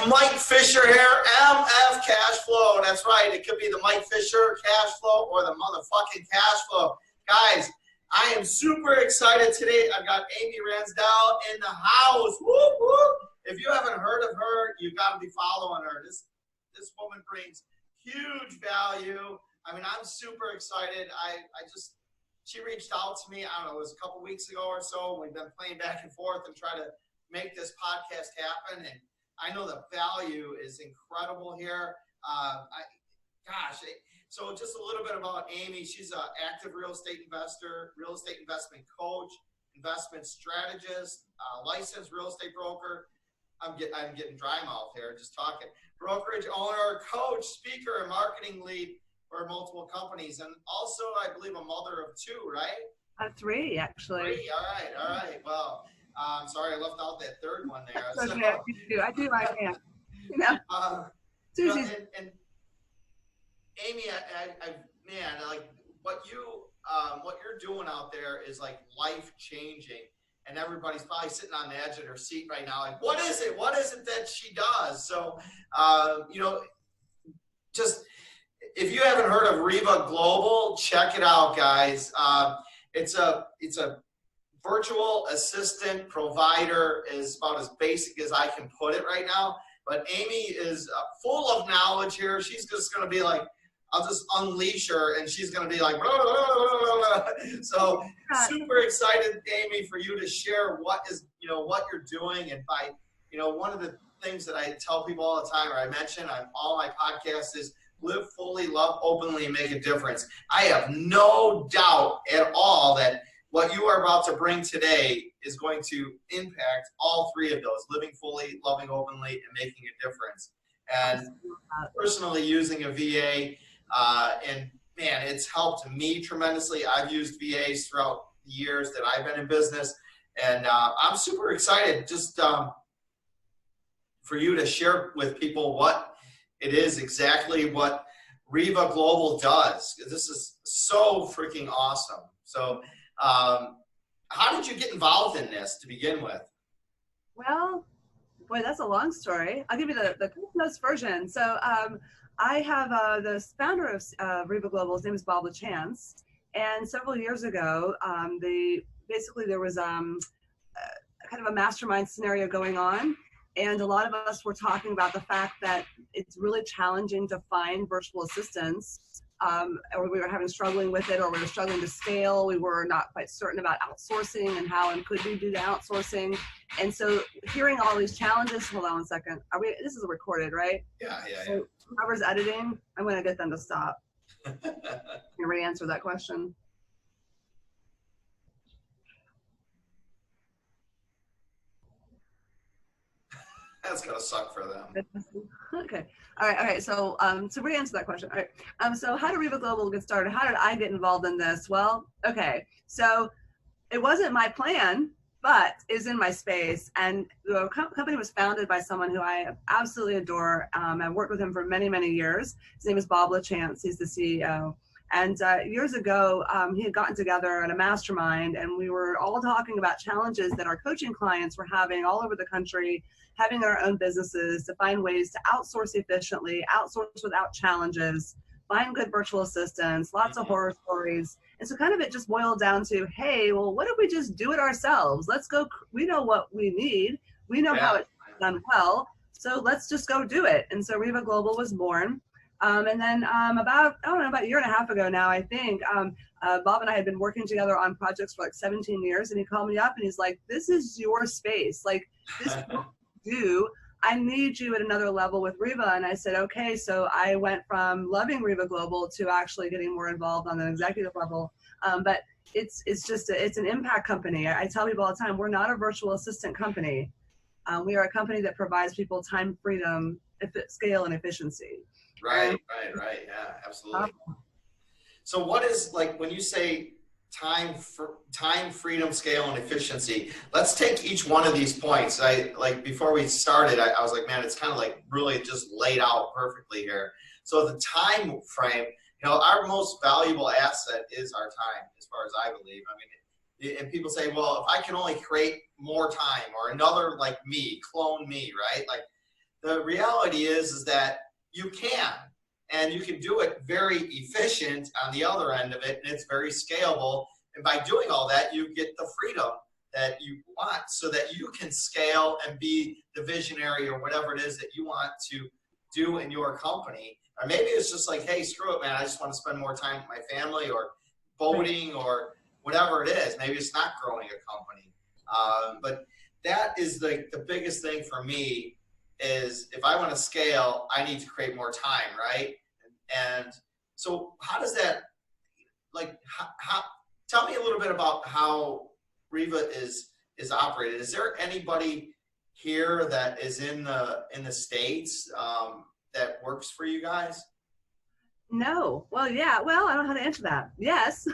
Mike Fisher here, MF Cashflow. That's right. It could be the Mike Fisher Cashflow or the motherfucking Cashflow. Guys, I am super excited today. I've got Amy Ransdell in the house. Whoop, whoop. If you haven't heard of her, you've got to be following her. This woman brings huge value. I mean, I'm super excited. She reached out to me, I don't know, it was a couple weeks ago or so. We've been playing back and forth and try to make this podcast happen. And I know the value is incredible here. So just a little bit about Amy. She's an active real estate investor, real estate investment coach, investment strategist, licensed real estate broker. I'm getting dry mouth here just talking. Brokerage owner, coach, speaker, and marketing lead for multiple companies. And also, I believe, a mother of two, right? Three, actually. Three, all right. Well, I'm sorry I left out that third one there. That's okay. I do my hand. You know? And Amy, man, like what you're doing out there is like life changing, and everybody's probably sitting on the edge of their seat right now, like, what is it? What is it that she does? So, just if you haven't heard of REVA Global, check it out, guys. It's a virtual assistant provider, is about as basic as I can put it right now. But Amy is full of knowledge here. She's just going to be like, I'll just unleash her, and she's going to be like, blah, blah, blah, blah, blah. So super excited, Amy, for you to share what you're doing. And by, one of the things that I tell people all the time, or I mention on all my podcasts, is live fully, love openly, and make a difference. I have no doubt at all that what you are about to bring today is going to impact all three of those: living fully, loving openly, and making a difference. And personally using a VA, and man, it's helped me tremendously. I've used VAs throughout the years that I've been in business, and I'm super excited just for you to share with people what it is exactly what REVA Global does. This is so freaking awesome. So how did you get involved in this to begin with? Well, boy, that's a long story. I'll give you the most version. So I have the founder of REVA Global. His name is Bob LaChance. And several years ago, basically there was kind of a mastermind scenario going on. And a lot of us were talking about the fact that it's really challenging to find virtual assistants, or we were struggling with it, or we were struggling to scale. We were not quite certain about outsourcing and how and could we do the outsourcing. And so hearing all these challenges, hold on one second. This is recorded, right? Yeah. So whoever's editing, I'm going to get them to stop. You ready to answer that question? That's gonna suck for them. Okay. All right. So to re-answer that question. All right. So how did REVA Global get started? How did I get involved in this? Well, okay. So it wasn't my plan, but is in my space. And the company was founded by someone who I absolutely adore. I've worked with him for many, many years. His name is Bob LaChance. He's the CEO. And years ago, he had gotten together at a mastermind, and we were all talking about challenges that our coaching clients were having all over the country, having our own businesses, to find ways to outsource efficiently, outsource without challenges, find good virtual assistants, lots of horror stories. And so kind of it just boiled down to, hey, well, what if we just do it ourselves? Let's go. We know what we need. We know how it's done well. So let's just go do it. And so REVA Global was born. And then about a year and a half ago now, I think, Bob and I had been working together on projects for like 17 years. And he called me up and he's like, this is your space. Like, this is what you do. I need you at another level with REVA. And I said, okay. So I went from loving REVA Global to actually getting more involved on an executive level. But it's an impact company. I tell people all the time, we're not a virtual assistant company. We are a company that provides people time, freedom, scale, and efficiency. Right. Yeah, absolutely. So what is, like, when you say time, freedom, scale, and efficiency, let's take each one of these points. Before we started, I was like, man, it's kind of like really just laid out perfectly here. So the time frame, our most valuable asset is our time, as far as I believe. I mean, and people say, well, if I can only create more time, or another like me, clone me, right? Like, the reality is that you can, and you can do it very efficient on the other end of it, and it's very scalable. And by doing all that, you get the freedom that you want so that you can scale and be the visionary or whatever it is that you want to do in your company. Or maybe it's just like, hey, screw it, man. I just want to spend more time with my family or boating or whatever it is. Maybe it's not growing a company. But that is the biggest thing for me is if I want to scale, I need to create more time, right? And so how does that, like, how tell me a little bit about how REVA is operated. Is there anybody here that is in the States that works for you guys? No. Well, yeah. Well, I don't know how to answer that. Yes.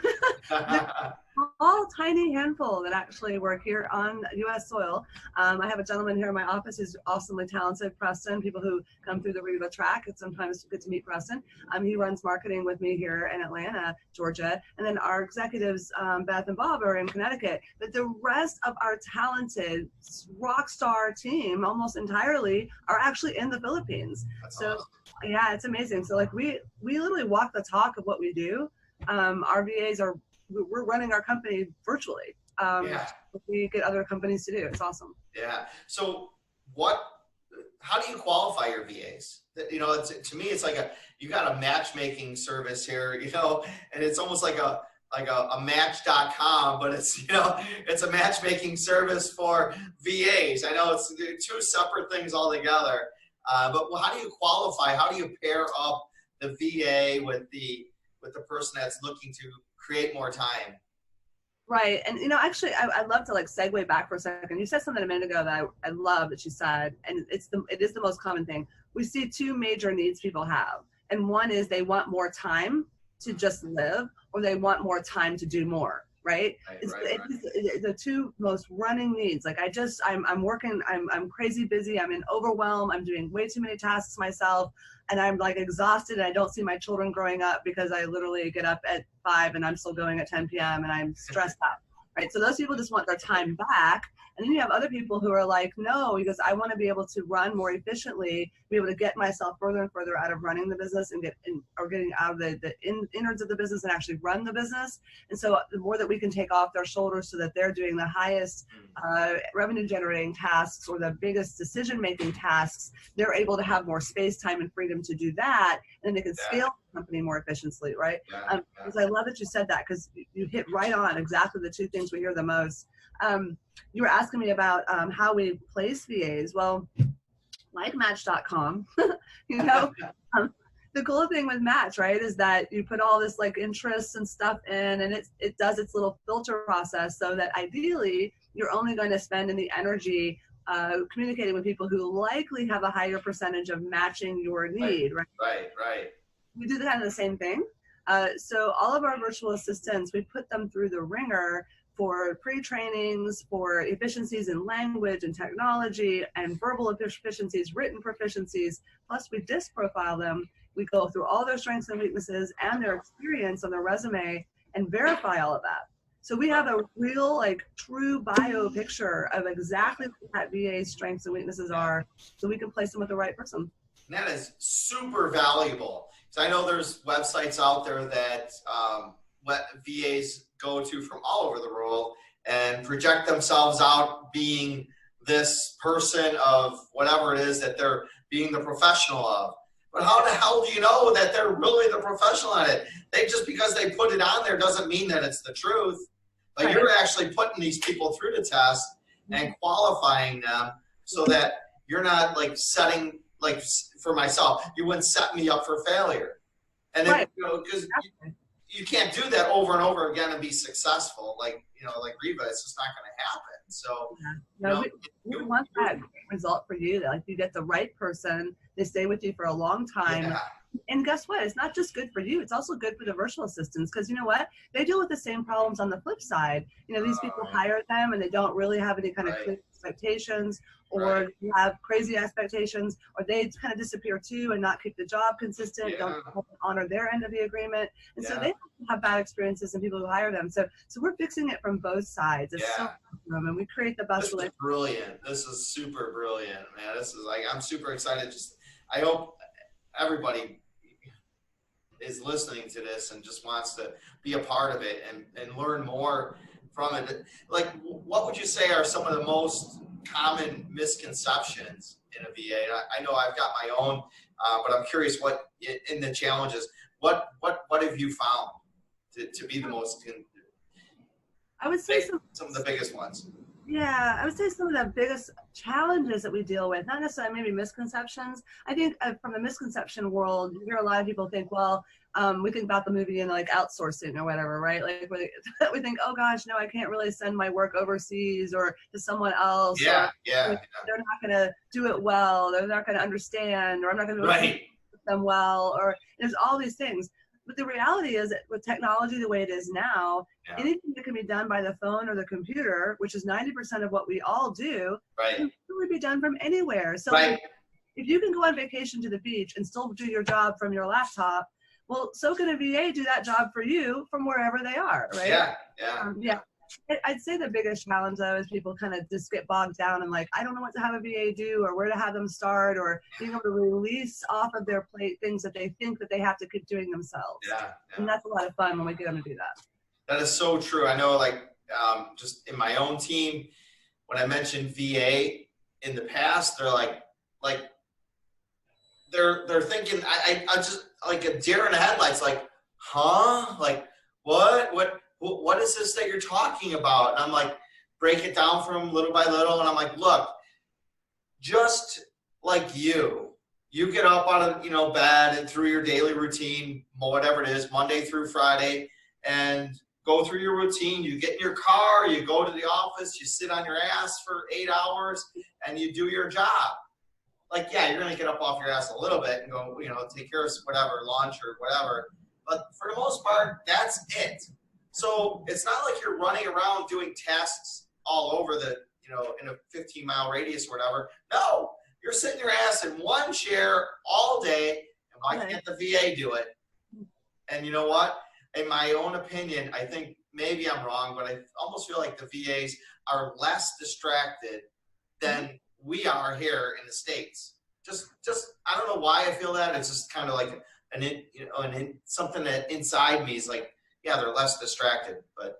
All tiny handful that actually work here on U.S. soil. I have a gentleman here in my office who's awesomely talented, Preston. People who come through the REVA track, it's sometimes good to meet Preston. He runs marketing with me here in Atlanta, Georgia. And then our executives, Beth and Bob, are in Connecticut. But the rest of our talented rock star team, almost entirely, are actually in the Philippines. That's so awesome. Yeah, it's amazing. So like we literally walk the talk of what we do. Our VAs we're running our company virtually. Yeah. We get other companies to do. It's awesome. Yeah. So how do you qualify your VAs? You know, to me, it's like you got a matchmaking service here, you know, and it's almost like a match.com, but it's, you know, it's a matchmaking service for VAs. I know it's two separate things altogether. But how do you qualify? How do you pair up the VA with the person that's looking to create more time? Right. And, you know, actually, I'd love to like segue back for a second. You said something a minute ago that I love that you said, and it is the most common thing. We see two major needs people have. And one is they want more time to just live, or they want more time to do more. Right. It's the two most running needs. Like I'm working, I'm crazy busy. I'm in overwhelm. I'm doing way too many tasks myself. And I'm like exhausted, and I don't see my children growing up because I literally get up at 5 and I'm still going at 10 p.m. and I'm stressed out. Right. So those people just want their time back. And then you have other people who are like, no, because I want to be able to run more efficiently, be able to get myself further and further out of running the business and getting out of the innards of the business and actually run the business. And so the more that we can take off their shoulders so that they're doing the highest revenue generating tasks or the biggest decision making tasks, they're able to have more space, time, and freedom to do that. And they can scale the company more efficiently, right? Because I love that you said that, because you hit right on exactly the two things we hear the most. You were asking me about how we place VAs. Well, like Match.com, you know, the cool thing with Match, right, is that you put all this like interests and stuff in, and it does its little filter process so that ideally you're only going to spend the energy communicating with people who likely have a higher percentage of matching your need, right? Right. We do kind of the same thing. So all of our virtual assistants, we put them through the ringer for pre-trainings, for efficiencies in language and technology and verbal efficiencies, written proficiencies, plus we disc profile them. We go through all their strengths and weaknesses and their experience on their resume and verify all of that. So we have a real, like, true bio picture of exactly what that VA's strengths and weaknesses are, so we can place them with the right person. And that is super valuable. So I know there's websites out there that let VAs go to from all over the world and project themselves out being this person of whatever it is that they're being the professional of. But how the hell do you know that they're really the professional at it? Just because they put it on there doesn't mean that it's the truth. But right. You're actually putting these people through the test and qualifying them so that you're not like setting, like for myself, you wouldn't set me up for failure. And then, you know, because you can't do that over and over again and be successful. Like, you know, like REVA, it's just not going to happen. So, no, we want that result for you. Like, you get the right person, they stay with you for a long time. Yeah. And guess what? It's not just good for you. It's also good for the virtual assistants, because you know what? They deal with the same problems on the flip side. You know, these people hire them and they don't really have any kind of clear expectations, or Right. you have crazy expectations, or they kind of disappear too and not keep the job consistent, Yeah. don't honor their end of the agreement. And so Yeah. they have bad experiences and people who hire them. So we're fixing it from both sides. It's so Yeah. awesome, and we create the best This is relationship. brilliant. This is super brilliant, man. This is like, I'm super excited. Just, I hope everybody is listening to this and just wants to be a part of it and learn more from it. Like, what would you say are some of the most common misconceptions in a VA? I know I've got my own, but I'm curious what in the challenges, what have you found to be the most, I would say some of the biggest ones? Yeah, I would say some of the biggest challenges that we deal with, not necessarily maybe misconceptions. I think from the misconception world, you hear a lot of people think, well, we think about the movie and like outsourcing or whatever, right? Like we think, oh gosh, no, I can't really send my work overseas or to someone else. Yeah, or yeah. they're not going to do it well. They're not going to understand, or I'm not going to Right. them well, or there's all these things. But the reality is that with technology the way it is now, Yeah. anything that can be done by the phone or the computer, which is 90% of what we all do, Right. can really be done from anywhere. So Right. if you can go on vacation to the beach and still do your job from your laptop, well, so can a VA do that job for you from wherever they are, right? Yeah, yeah. Yeah. I'd say the biggest challenge though is people kind of just get bogged down and like, I don't know what to have a VA do or where to have them start, or being able to release off of their plate things that they think that they have to keep doing themselves. Yeah, And that's a lot of fun when we get them to do that. that is so true. I know, like, just in my own team, when I mentioned VA in the past, they're like they're thinking, I just like a deer in the headlights, like, huh? Like, what is this that you're talking about? And I'm like, break it down for them little by little. And I'm like, look, just like you get up out of, bed and through your daily routine, whatever it is, Monday through Friday, and go through your routine. You get in your car, you go to the office, you sit on your ass for 8 hours, and you do your job. Like, yeah, you're going to get up off your ass a little bit and go, take care of whatever, lunch or whatever. But for the most part, that's it. So it's not like you're running around doing tasks all over the, in a 15-mile radius or whatever. No, you're sitting your ass in one chair all day. And why can't the VA do it? And you know what? In my own opinion, I think maybe I'm wrong, but I almost feel like the VAs are less distracted than we are here in the States. Just I don't know why I feel that. It's just kind of like something that inside me is like, yeah, they're less distracted. But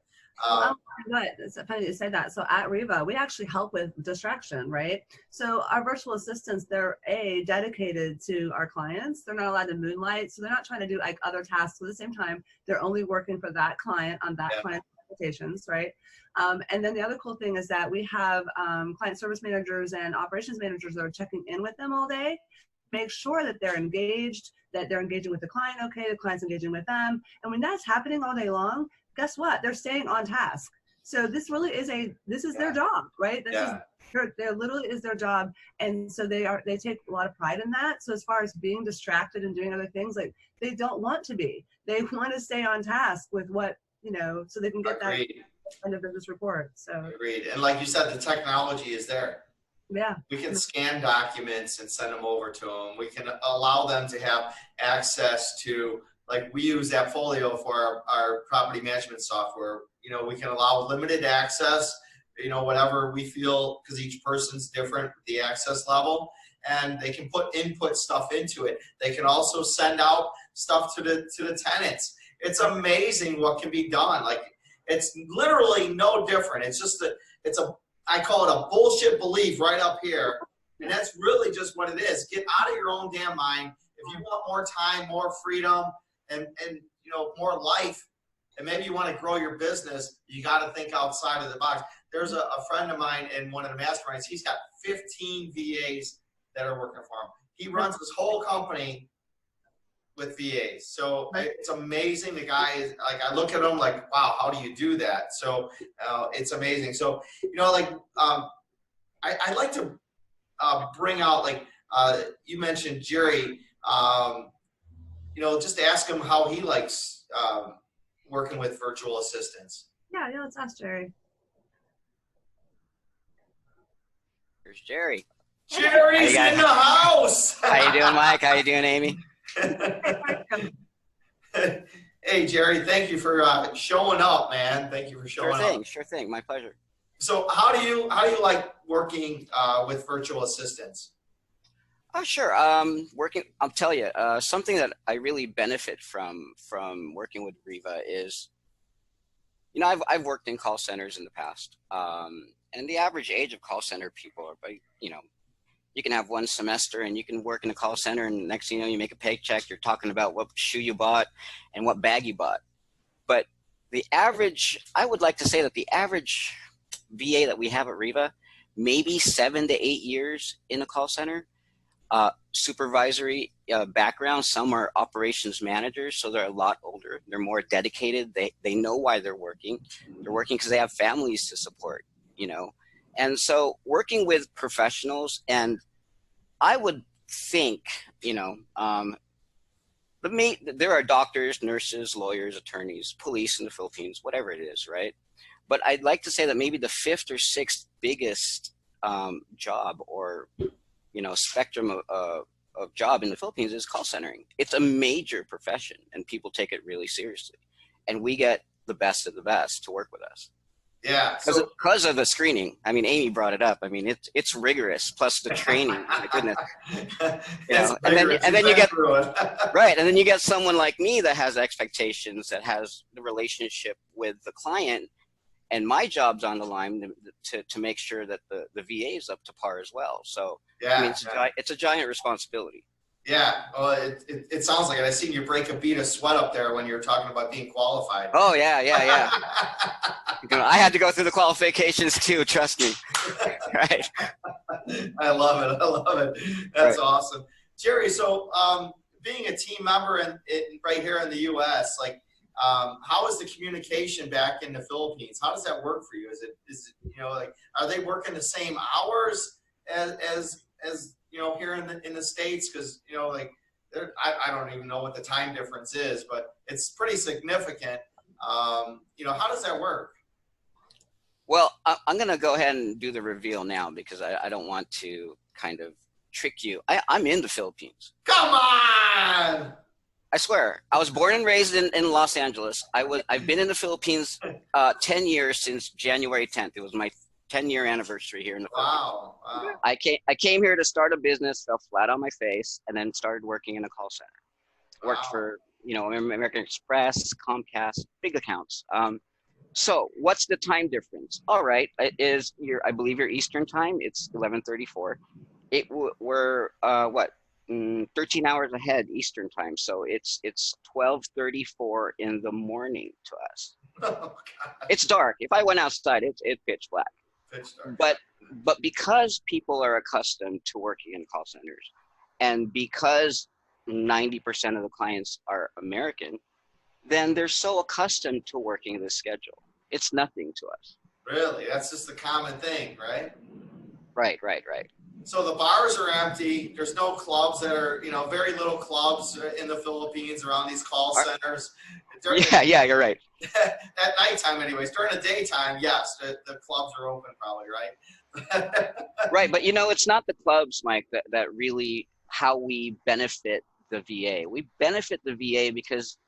it's funny you say that. So at REVA, we actually help with distraction, right? So our virtual assistants, they're dedicated to our clients. They're not allowed to moonlight, so they're not trying to do like other tasks at the same time. They're only working for that client on that client's applications, right? And then the other cool thing is that we have client service managers and operations managers that are checking in with them all day, make sure that they're engaged, that they're engaging with the client, okay, the client's engaging with them. And when that's happening all day long, guess what? They're staying on task. So this really is their job, right? There literally is their job. And so they take a lot of pride in that. So as far as being distracted and doing other things, like they don't want to be. They want to stay on task with what, so they can get that end of business report. So agreed. And like you said, the technology is there. Yeah. We can scan documents and send them over to them. We can allow them to have access to, like we use Appfolio for our property management software. We can allow limited access, whatever we feel, because each person's different, the access level, and they can input stuff into it. They can also send out stuff to the tenants. It's amazing what can be done. Like, it's literally no different. It's just I call it a bullshit belief right up here. And that's really just what it is. Get out of your own damn mind. If you want more time, more freedom, and more life, and maybe you want to grow your business, you got to think outside of the box. There's a friend of mine in one of the masterminds. He's got 15 VAs that are working for him. He runs his whole company with VAs. So it's amazing. The guy is like, I look at him like, wow, how do you do that? So it's amazing. So, I'd like to bring out, like, you mentioned Jerry, just ask him how he likes working with virtual assistants. Yeah, let's ask Jerry. There's Jerry. Jerry's in the house. How you doing, Mike? How you doing, Amy? Hey, Jerry, thank you for showing up, man. Thank you for showing up. Sure thing. My pleasure. So how do you like working with virtual assistants? Oh, sure. I'll tell you, something that I really benefit from working with REVA is, you know, I've worked in call centers in the past, and the average age of call center people are, you know, you can have one semester and you can work in a call center, and next thing you know, you make a paycheck, you're talking about what shoe you bought and what bag you bought. But the average, I would like to say that the average VA that we have at REVA, maybe 7 to 8 years in a call center, supervisory background. Some are operations managers, so they're a lot older. They're more dedicated. They know why they're working. They're working because they have families to support, you know. And so working with professionals, and I would think, you know, there are doctors, nurses, lawyers, attorneys, police in the Philippines, whatever it is, right? But I'd like to say that maybe the 5th or 6th biggest job, or, you know, spectrum of job in the Philippines is call centering. It's a major profession, and people take it really seriously. And we get the best of the best to work with us. Yeah, because of the screening. I mean, Amy brought it up. I mean, it's rigorous, plus the training. My goodness, you know. And then you get right, and then you get someone like me that has expectations, that has the relationship with the client, and my job's on the line to make sure that the VA is up to par as well. So yeah, I mean, it's a giant responsibility. Yeah, well, it sounds like it. I seen you break a bead of sweat up there when you were talking about being qualified. Oh yeah. You know, I had to go through the qualifications too. Trust me. Right. I love it. That's right. Awesome, Jerry. So, being a team member right here in the U.S., like, how is the communication back in the Philippines? How does that work for you? Is it you know, like, are they working the same hours as you know, here in the States? Because, you know, like, I don't even know what the time difference is, but it's pretty significant. You know, how does that work? Well, I'm going to go ahead and do the reveal now, because I don't want to kind of trick you. I'm in the Philippines. Come on! I swear. I was born and raised in Los Angeles. I've been in the Philippines 10 years, since January 10th. It was my 10-year anniversary here in the Philippines. Wow. I came here to start a business, fell flat on my face, and then started working in a call center. Worked for, you know, American Express, Comcast, big accounts. So what's the time difference? All right, I believe your Eastern time. It's 11:34. We're what? 13 hours ahead Eastern time. So it's 12:34 in the morning to us. Oh, God. It's dark. If I went outside, it's pitch black. But because people are accustomed to working in call centers, and because 90% of the clients are American, then they're so accustomed to working this schedule. It's nothing to us. Really? That's just the common thing, right? Right. So the bars are empty. There's no clubs that are, you know, very little clubs in the Philippines around these call centers. Yeah, you're right. At nighttime anyways. During the daytime, yes, the clubs are open probably, right? Right, but you know, it's not the clubs, Mike, that really how we benefit the VA. We benefit the VA because,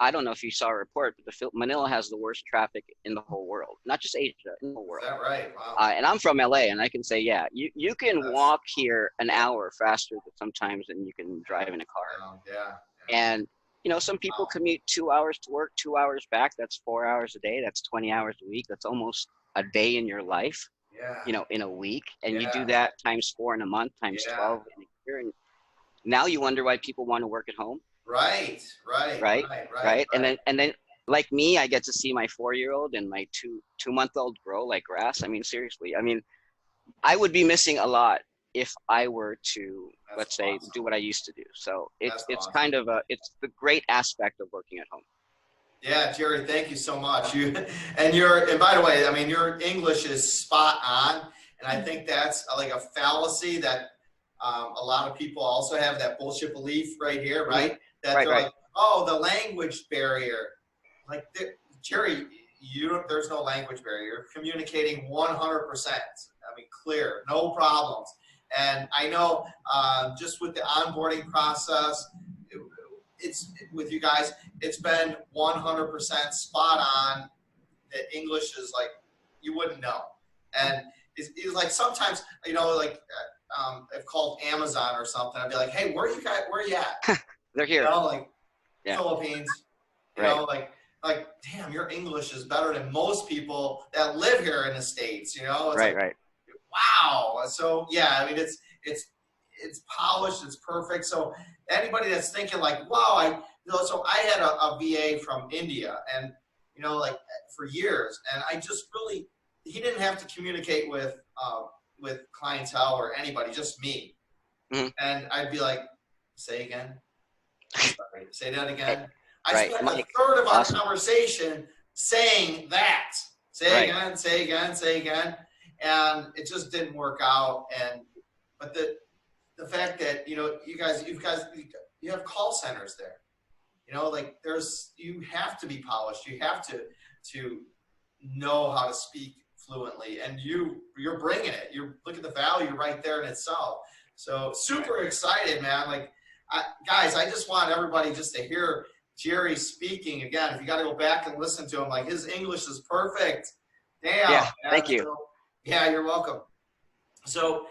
I don't know if you saw a report, but Manila has the worst traffic in the whole world, not just Asia, in the whole world. Is that right? Wow. And I'm from LA, and I can say, yeah, you can walk here an hour faster sometimes than you can drive in a car. Yeah. And, you know, some people commute 2 hours to work, 2 hours back. That's 4 hours a day. That's 20 hours a week. That's almost a day in your life, you know, in a week. And you do that times 4 in a month, times 12 in a year. And now you wonder why people want to work at home. Right. And then like me, I get to see my 4-year-old and my two-month-old grow like grass. I mean, seriously, I mean, I would be missing a lot if I were to, let's say, do what I used to do. So it's kind of it's the great aspect of working at home. Yeah, Jerry, thank you so much. And by the way, I mean, your English is spot on. And I think that's like a fallacy that a lot of people also have, that bullshit belief right here, right? That they're like, oh, the language barrier. Like, Jerry, there's no language barrier. You're communicating 100%. I mean, clear, no problems. And I know just with the onboarding process, it's with you guys, it's been 100% spot on. That English is like, you wouldn't know. And it's like sometimes, you know, like I've called Amazon or something. I'd be like, hey, where are you at? They're here. You know, like yeah. Philippines, you right. know, like, damn, your English is better than most people that live here in the States, you know? It's right, like, right. Wow. So yeah, I mean, it's polished, it's perfect. So anybody that's thinking like, wow, so I had a VA from India, and you know, like for years, and I just really, he didn't have to communicate with clientele or anybody, just me. Mm-hmm. And I'd be like, say again. Sorry, say that again. I right. spent Mike, a third of our awesome. conversation saying that. Say right. again, say again, say again. And it just didn't work out. But the fact that, you know, you have call centers there, you know, like you have to be polished. You have to know how to speak fluently, and you're bringing it. You look at the value right there in itself. So super excited, man. Like, guys, I just want everybody just to hear Jerry speaking again. If you got to go back and listen to him, like his English is perfect. Damn. Yeah. Thank you. So, yeah, you're welcome. So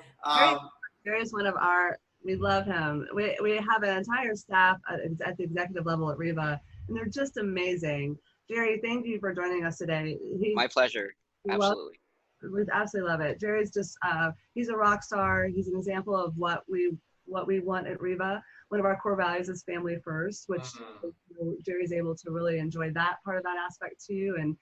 Jerry's one of we love him. We have an entire staff at the executive level at REVA, and they're just amazing. Jerry, thank you for joining us today. My pleasure. Absolutely. We absolutely love it. Jerry's just he's a rock star. He's an example of what we want at REVA. One of our core values is family first, which Jerry's able to really enjoy that part of that aspect too. And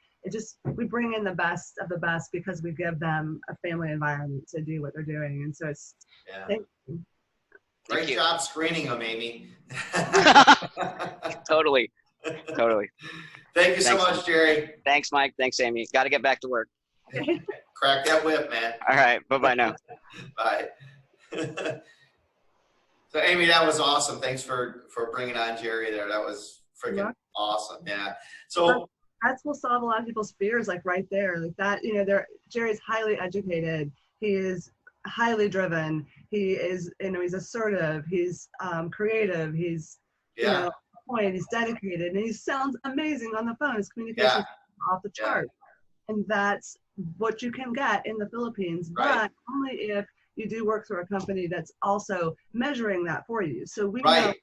we bring in the best of the best because we give them a family environment to do what they're doing. And so it's thank you. Great job screening them, Amy. Totally. Thank you so much, Jerry. Thanks, Mike. Thanks, Amy. Got to get back to work. Crack that whip, man. All right. Bye-bye now. Bye. So, Amy, that was awesome. Thanks for bringing on Jerry there. That was freaking awesome. Yeah. So that will solve a lot of people's fears, like right there, like that. You know, Jerry's highly educated. He is highly driven. He is, you know, he's assertive. He's creative. He's you know, point. He's dedicated, and he sounds amazing on the phone. His communication is off the chart, and that's what you can get in the Philippines, but only if you do work through a company that's also measuring that for you. So we know.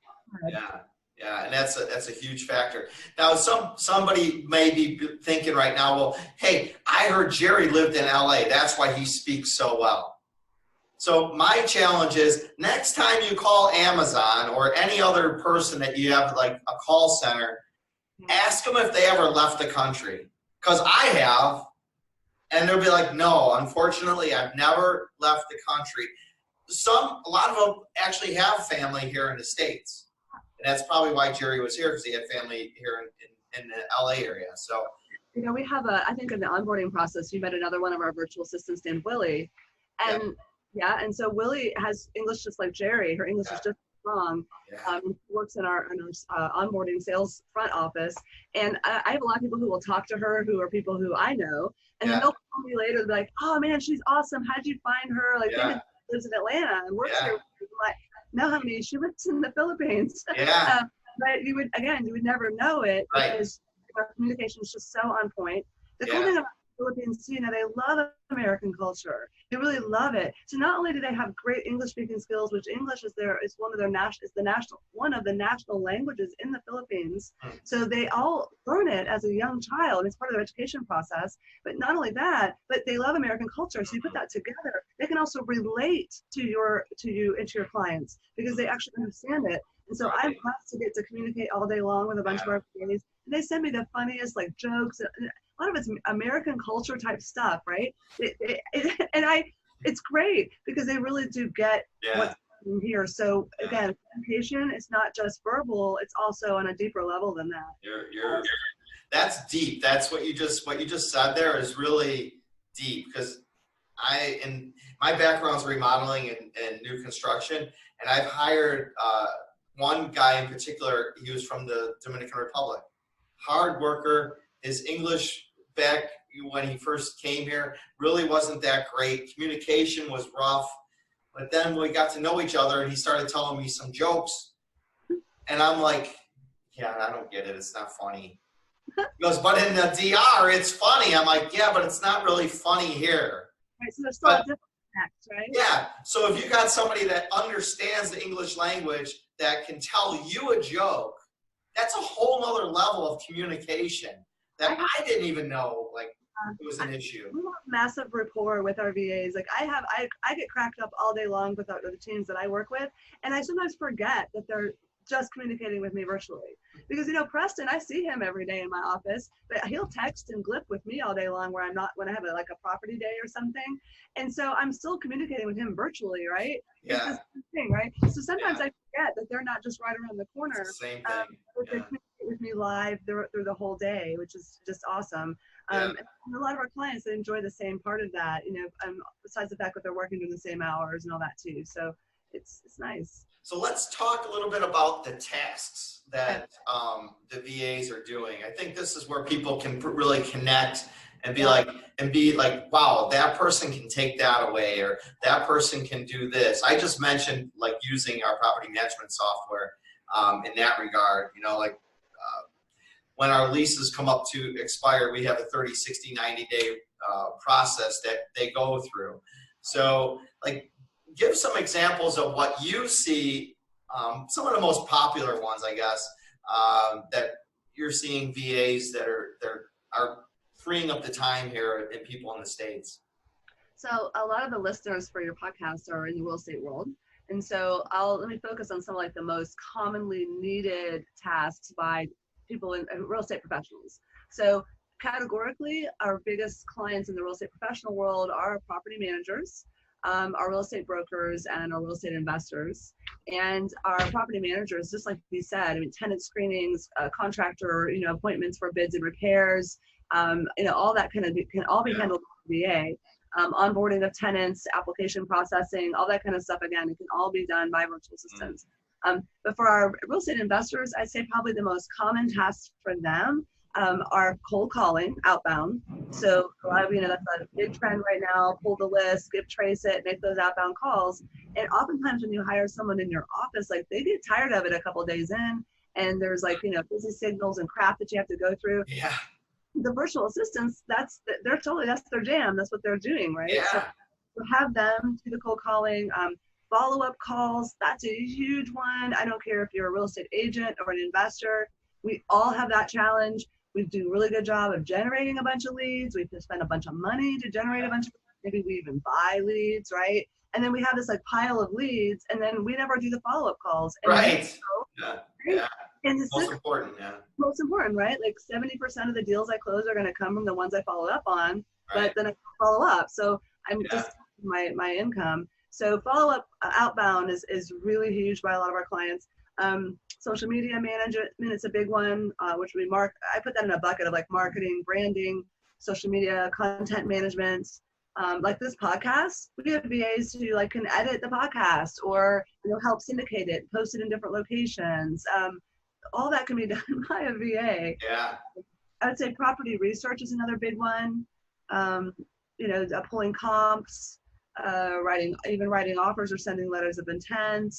Yeah, and that's a huge factor. Now, somebody may be thinking right now, well, hey, I heard Jerry lived in LA. That's why he speaks so well. So my challenge is next time you call Amazon or any other person that you have like a call center, ask them if they ever left the country. Because I have, and they'll be like, no, unfortunately, I've never left the country. A lot of them actually have family here in the States. And that's probably why Jerry was here, because he had family here in the LA area. So, you know, we have I think in the onboarding process, you met another one of our virtual assistants named Willie. And and so Willie has English just like Jerry. Her English is just strong. Works in our onboarding sales front office. And I have a lot of people who will talk to her who are people who I know. And then they'll call me later and be like, oh man, she's awesome. How'd you find her? Like, they lives in Atlanta and works here. I'm like, no, honey, she lives in the Philippines. But you would never know it because our communication is just so on point. The cool thing about the Philippines, you know, they love American culture. They really love it. So not only do they have great English speaking skills, which English is one of the national languages in the Philippines. So they all learn it as a young child. It's part of their education process. But not only that, but they love American culture. So you put that together, they can also relate to you and to your clients because they actually understand it. And so I'm blessed to get to communicate all day long with a bunch of our VAs. They send me the funniest like jokes. A lot of it's American culture type stuff, right? It's great because they really do get what's here. So again, communication is not just verbal; it's also on a deeper level than that. That's deep. That's what you just said there is really deep because my background is remodeling and new construction, and I've hired one guy in particular. He was from the Dominican Republic, hard worker. His English back, when he first came here really wasn't that great. Communication was rough, but then we got to know each other and he started telling me some jokes. And I'm like, yeah, I don't get it. It's not funny. He goes, but in the DR, it's funny. I'm like, yeah, but it's not really funny here. Right, so there's still a different act, right? Yeah, so if you got somebody that understands the English language that can tell you a joke, that's a whole nother level of communication that I didn't even know, like, it was an issue. We have massive rapport with our VAs. Like I get cracked up all day long with the teams that I work with, and I sometimes forget that they're just communicating with me virtually. Because, you know, Preston, I see him every day in my office, but he'll text and glip with me all day long when I have like a property day or something. And so I'm still communicating with him virtually, right? Yeah. It's the same thing, right? So sometimes I forget that they're not just right around the corner. It's the same thing. They communicate with me live through the whole day, which is just awesome. And a lot of our clients, they enjoy the same part of that, you know, besides the fact that they're working during the same hours and all that too. So it's nice. So let's talk a little bit about the tasks that the VAs are doing. I think this is where people can really connect and be like, wow, that person can take that away, or that person can do this. I just mentioned like using our property management software in that regard. You know, like when our leases come up to expire, we have a 30, 60, 90-day process that they go through. So like, give some examples of what you see, some of the most popular ones, I guess, that you're seeing VAs that are freeing up the time here in people in the States. So a lot of the listeners for your podcast are in the real estate world. And so let me focus on some of like the most commonly needed tasks by people in real estate professionals. So categorically, our biggest clients in the real estate professional world are property managers, our real estate brokers, and our real estate investors. And our property managers, just like we said, I mean, tenant screenings, contractor, you know, appointments for bids and repairs, you know, all that kind of can all be handled by VA. Onboarding of tenants, application processing, all that kind of stuff. Again, it can all be done by virtual assistants. But for our real estate investors, I'd say probably the most common tasks for them are cold calling, outbound. So a lot of, you know, that's a big trend right now. Pull the list, skip trace it, make those outbound calls. And oftentimes when you hire someone in your office, like they get tired of it a couple of days in, and there's like, you know, busy signals and crap that you have to go through. Yeah. The virtual assistants, that's their jam. That's what they're doing, right? Yeah. So have them do the cold calling, follow-up calls. That's a huge one. I don't care if you're a real estate agent or an investor. We all have that challenge. We do a really good job of generating a bunch of leads. We have to spend a bunch of money to generate a bunch of leads. Maybe we even buy leads, right? And then we have this like pile of leads, and then we never do the follow-up calls. And right. Yeah. And it's most important, most important, right? Like 70% of the deals I close are going to come from the ones I followed up on, but then I follow up. So I'm just my income. So follow-up outbound is really huge by a lot of our clients. Social media management, I mean, it's a big one, which we I put that in a bucket of like marketing, branding, social media, content management. Like this podcast, we have VAs who like can edit the podcast or, you know, help syndicate it, post it in different locations. All that can be done by a VA. Yeah. I would say property research is another big one. You know, pulling comps, writing offers or sending letters of intent.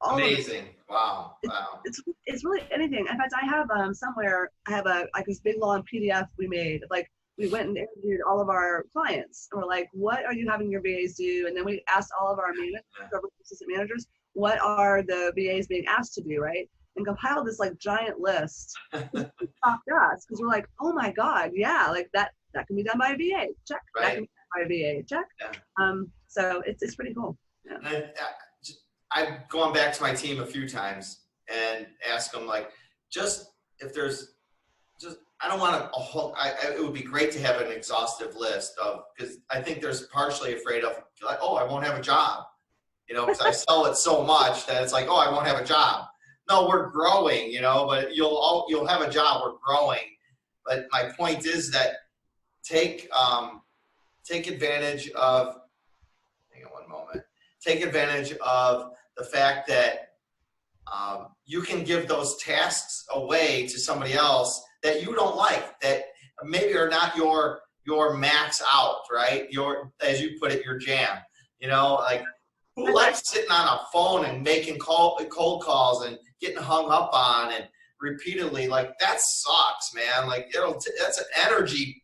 Amazing. Wow. It's really anything. In fact, I have somewhere, I have like this big long PDF we made. Like we went and interviewed all of our clients and we're like, what are you having your VAs do? And then we asked all of our assistant managers, what are the VAs being asked to do, right? And compiled this like giant list. Stopped us because we're like, oh my God, yeah, like that can be done by a VA. Check. Right. That can be done by a VA. Check. Yeah. So it's pretty cool. Yeah. I've gone back to my team a few times and asked them like, I don't want it would be great to have an exhaustive list of, because I think there's partially afraid of like, oh, I won't have a job, you know, because I sell it so much that it's like, oh, I won't have a job. No, we're growing, you know, but you'll have a job. We're growing. But my point is that take advantage of, hang on one moment. Take advantage of the fact that you can give those tasks away to somebody else that you don't like, that maybe are not your max out, right? Your, as you put it, your jam. You know, like who likes sitting on a phone and making cold calls and getting hung up on and repeatedly? Like that sucks, man. Like that's an energy.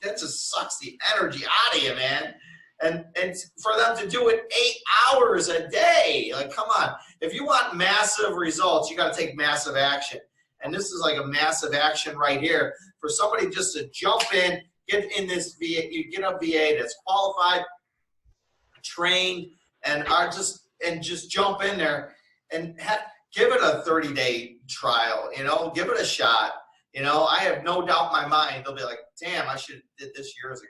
That just sucks the energy out of you, man. And for them to do it 8 hours a day, like, come on. If you want massive results, you got to take massive action. And this is like a massive action right here for somebody just to jump in, get in this VA, you get a VA that's qualified, trained, and just jump in there and give it a 30-day trial, you know, give it a shot. You know, I have no doubt in my mind, they'll be like, damn, I should have did this years ago.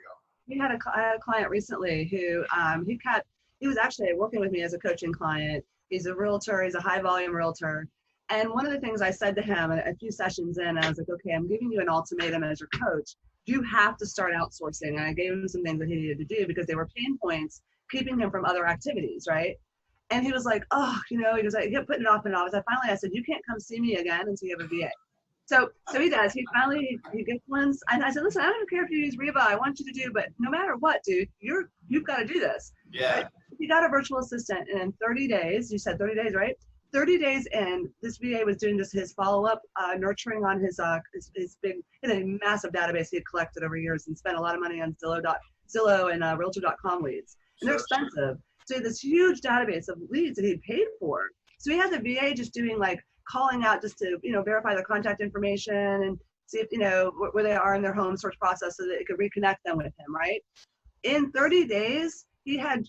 I had a client recently who he was actually working with me as a coaching client. He's a realtor, he's a high volume realtor. And one of the things I said to him a few sessions in, I was like, okay, I'm giving you an ultimatum as your coach. You have to start outsourcing. And I gave him some things that he needed to do because they were pain points keeping him from other activities, right? And he was like, oh, you know, he was like, he kept putting it off and off. So finally I said, you can't come see me again until you have a VA. So he does. He finally he gets ones, and I said, listen, I don't care if you use REVA. I want you to do, but no matter what, dude, you've got to do this. Yeah. Right? He got a virtual assistant, and in 30 days, you said 30 days, right? 30 days in, this VA was doing just his follow-up nurturing on his big, he had a massive database he had collected over years and spent a lot of money on Zillow and Realtor.com leads, and they're expensive. So he had this huge database of leads that he paid for. So he had the VA just doing like calling out just to, you know, verify their contact information and see if, you know, where they are in their home search process so that it could reconnect them with him, right? In 30 days, he had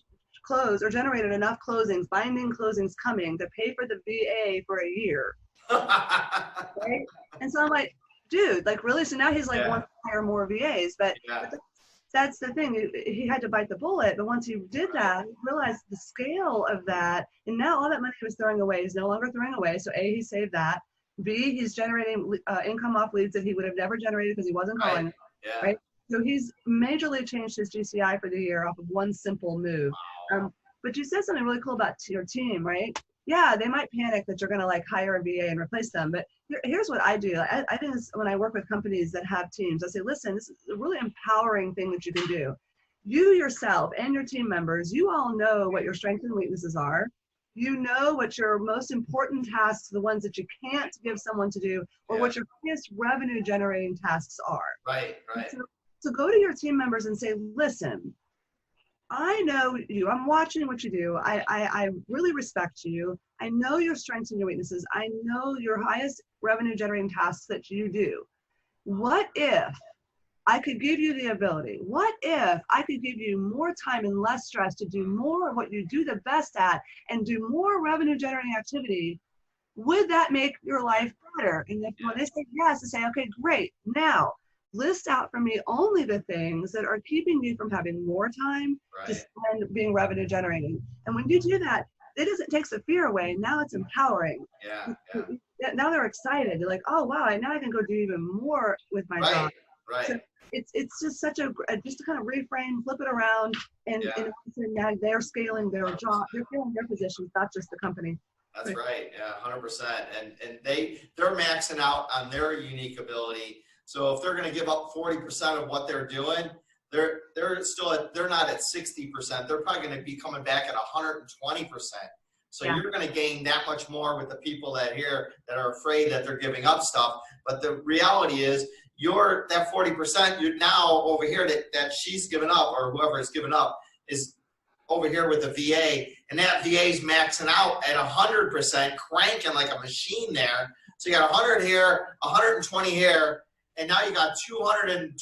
closed or generated enough closings, binding closings coming to pay for the VA for a year. Right? And so I'm like, dude, like really? So now he's like, wants to hire more VAs, but that's the thing. He had to bite the bullet, but once he did that, he realized the scale of that, and now all that money he was throwing away is no longer throwing away. So A, he saved that. B, he's generating income off leads that he would have never generated because he wasn't calling. Right? So he's majorly changed his GCI for the year off of one simple move. But you said something really cool about your team, right? Yeah, they might panic that you're going to like hire a VA and replace them. But here's what I do. I think when I work with companies that have teams, I say, listen, this is a really empowering thing that you can do. You yourself and your team members, you all know what your strengths and weaknesses are. You know what your most important tasks, the ones that you can't give someone to do, or what your highest revenue generating tasks are. Right. So go to your team members and say, listen, I know you. I'm watching what you do. I really respect you. I know your strengths and your weaknesses. I know your highest revenue generating tasks that you do. What if I could give you the ability? What if I could give you more time and less stress to do more of what you do the best at and do more revenue generating activity? Would that make your life better? And if when they say yes, to say, okay, great. Now, list out for me only the things that are keeping you from having more time to spend being revenue generating. And when you do that, it takes the fear away. Now it's empowering. Now they're excited. They're like, oh wow, now I can go do even more with my job. So it's just such just to kind of reframe, flip it around, and now they're scaling their job, they're scaling their positions, not just the company. That's right. Yeah, 100%. And they're maxing out on their unique ability. So if they're going to give up 40% of what they're doing, they're not at 60%. They're probably going to be coming back at 120%. So you're going to gain that much more with the people that are afraid that they're giving up stuff. But the reality is that 40%, you're now over here that she's given up, or whoever has given up, is over here with the VA, and that VA's maxing out at 100%, cranking like a machine there. So you got 100 here, 120 here, and now you got 220%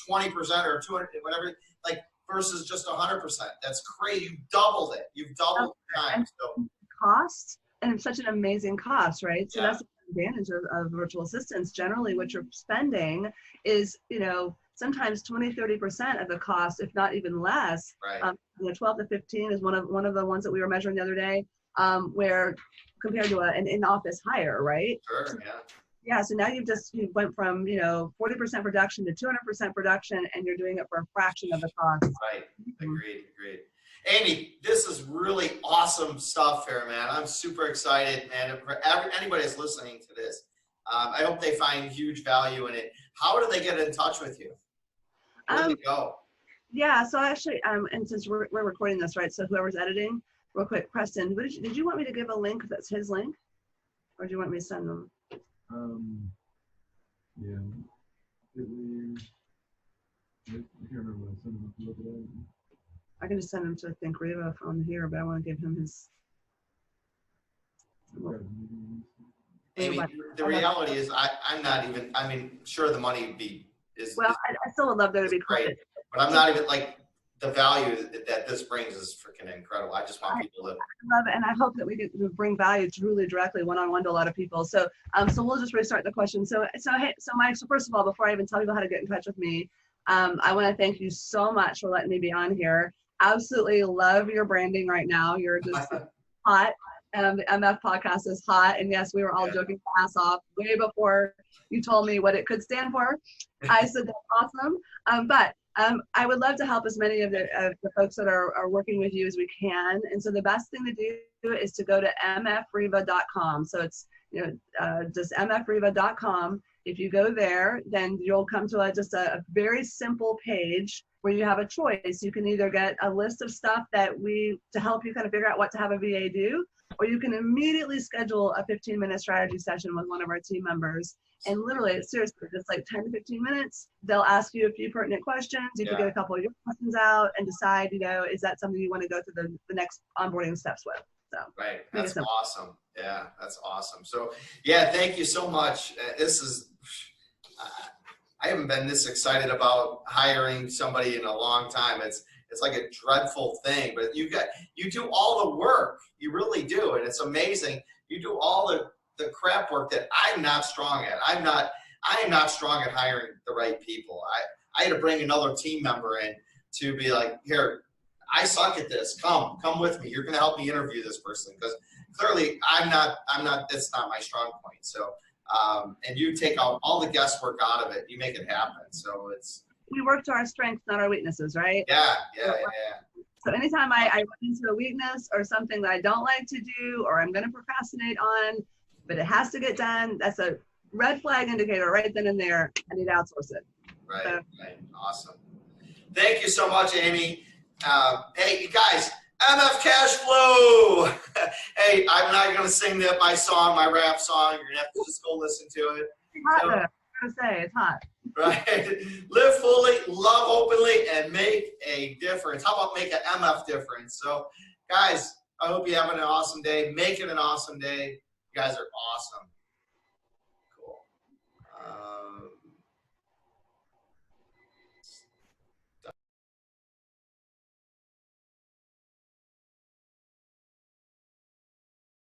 or 200, whatever, like versus just 100%. That's crazy. You doubled it. You've doubled the time. So cost, and it's such an amazing cost, right? So that's the advantage of virtual assistants. Generally, what you're spending is, sometimes 20-30% of the cost, if not even less. 12 to 15 is one of the ones that we were measuring the other day, where compared to an in-office hire, right? Sure, so now you went from 40% production to 200% production, and you're doing it for a fraction of the cost. Right. Agreed. Amy, this is really awesome stuff here, man. I'm super excited, man. For anybody that's listening to this, I hope they find huge value in it. How do they get in touch with you? Where'd it go? Yeah, so actually, and since we're recording this, right? So whoever's editing, real quick, Preston, did you want me to give a link that's his link? Or do you want me to send them? Yeah. I can't remember what I sent him to look it up. I can just send him to, I think, REVA from here, but I want to give him his. Amy, the reality is I'm not even, I mean, sure the money is. Well, I still would love there to be great, but I'm not even like, the value that this brings is freaking incredible. I just want people to love it, and I hope that we can bring value truly directly one-on-one to a lot of people. So so we'll just restart the question. So Mike, so first of all, before I even tell people how to get in touch with me, I want to thank you so much for letting me be on here. Absolutely love your branding right now. You're just hot. The MF podcast is hot, and yes, we were all joking our ass off way before you told me what it could stand for. I said that's awesome, but I would love to help as many of the folks that are working with you as we can. And so the best thing to do is to go to mfreva.com. So it's just mfreva.com. If you go there, then you'll come to just a very simple page where you have a choice. You can either get a list of stuff to help you kind of figure out what to have a VA do, or you can immediately schedule a 15-minute strategy session with one of our team members. And literally, seriously, just like 10 to 15 minutes, they'll ask you a few pertinent questions. You can get a couple of your questions out and decide, is that something you want to go through the next onboarding steps with? So right, that's awesome. Yeah, that's awesome. So yeah, thank you so much. This is, I haven't been this excited about hiring somebody in a long time. It's like a dreadful thing, but you do all the work. You really do, and it's amazing. You do all the crap work that I'm not strong at. I am not strong at hiring the right people. I had to bring another team member in to be like, here, I suck at this. Come with me. You're going to help me interview this person, because clearly that's not my strong point. So, and you take out all the guesswork out of it. You make it happen. So we work to our strengths, not our weaknesses, right? Yeah. So anytime I run into a weakness or something that I don't like to do, or I'm going to procrastinate on, but it has to get done, that's a red flag indicator right then and there. I need to outsource it. Right, so. Right. Awesome. Thank you so much, Amy. Hey, you guys, MF Cashflow. Hey, I'm not going to sing my song, my rap song. You're going to have to just go listen to it. It's hot though. I'm going to say, it's hot. Right. Live fully, love openly, and make a difference. How about make an MF difference? So, guys, I hope you're having an awesome day. Make it an awesome day. You guys are awesome.